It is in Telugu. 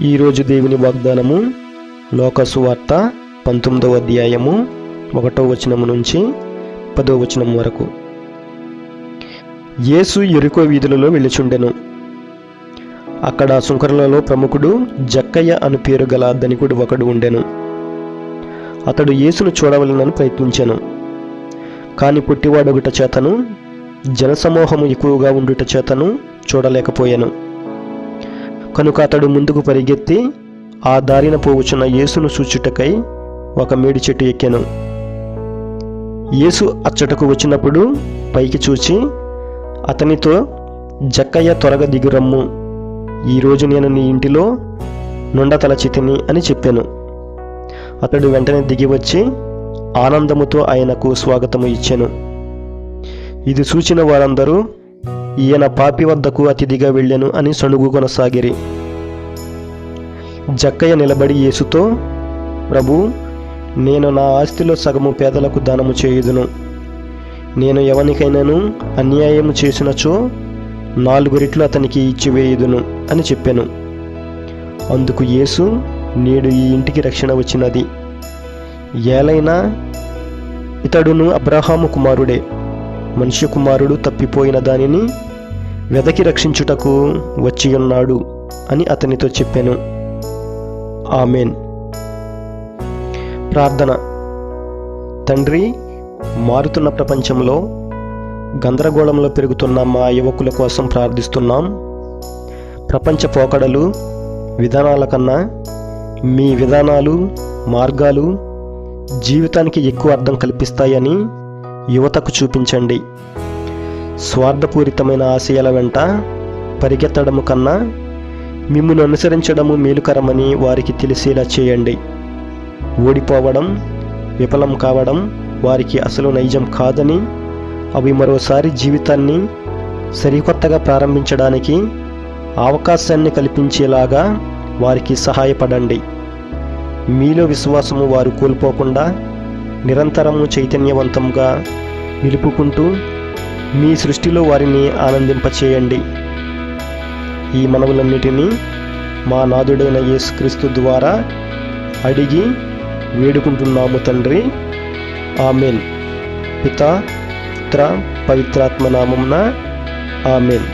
ఈరోజు దేవుని వాగ్దానము లోక సువార్త 19వ అధ్యాయము 1వ వచనము నుంచి 10వ వచనం వరకు. యేసు యెరికో వీధులలో వెళ్ళుచుండెను. అక్కడ సుంకరులలో ప్రముఖుడు జక్కయ్య అను పేరు గల ధనికుడు ఒకడు ఉండెను. అతడు యేసును చూడవలెనని ప్రయత్నించెను. కాని పుట్టివాడొకట చేతను జనసమూహము ఎక్కువగా ఉండుట చేతను చూడలేకపోయాను. కనుక అతడు ముందుకు పరిగెత్తి ఆ దారిన పోవచ్చున్న యేసును చూచుటకై ఒక మేడి చెట్టు ఎక్కెను. యేసు అచ్చటకు వచ్చినప్పుడు పైకి చూచి అతనితో, జక్కయ్య, త్వరగా దిగురమ్ము, ఈరోజు నేను నీ ఇంటిలో నుండతలచితిని అని చెప్పాను. అతడు వెంటనే దిగి వచ్చి ఆనందముతో ఆయనకు స్వాగతము ఇచ్చెను. ఇది చూచిన వారందరూ, ఈయన పాపి వద్దకు అతిథిగా వెళ్ళెను అని సణుగు కొనసాగిరి. జక్కయ్య నిలబడి యేసుతో, ప్రభు, నేను నా ఆస్తిలో సగము పేదలకు దానము చేయుదును. నేను ఎవనికైనాను అన్యాయము చేసినచో 4 రెట్లు అతనికి ఇచ్చివేయుదును అని చెప్పాను. అందుకు యేసు, నేడు ఈ ఇంటికి రక్షణ వచ్చినది. ఏలైనా ఇతడును అబ్రహాము కుమారుడే. మనుష్య కుమారుడు తప్పిపోయిన దానిని వెదకి రక్షించుటకు వచ్చియున్నాడు అని అతనితో చెప్పాను. ఆమెన్. ప్రార్థన. తండ్రి, మారుతున్న ప్రపంచంలో గందరగోళంలో పెరుగుతున్న మా యువకుల కోసం ప్రార్థిస్తున్నాం. ప్రపంచ పోకడలు, విధానాల కన్నా మీ విధానాలు, మార్గాలు జీవితానికి ఎక్కువ అర్థం కల్పిస్తాయని యువతకు చూపించండి. స్వార్థపూరితమైన ఆశయాల వెంట పరిగెత్తడము కన్నా మిమ్మును అనుసరించడము మేలుకరమని వారికి తెలిసేలా చేయండి. ఓడిపోవడం, విఫలం కావడం వారికి అసలు నైజం కాదని, అవి మరోసారి జీవితాన్ని సరికొత్తగా ప్రారంభించడానికి అవకాశాన్ని కల్పించేలాగా వారికి సహాయపడండి. మీలో విశ్వాసము వారు కోల్పోకుండా నిరంతరము చైతన్యవంతంగా నిలుపుకుంటూ మీ సృష్టిలో వారిని ఆనందింపచేయండి. ఈ మనవులన్నిటినీ మా నాథుడైన యేసుక్రీస్తు ద్వారా అడిగి వేడుకుంటున్నాము తండ్రి. ఆమెన్. పితా, పుత్ర, పవిత్రాత్మ నామమున ఆమెన్.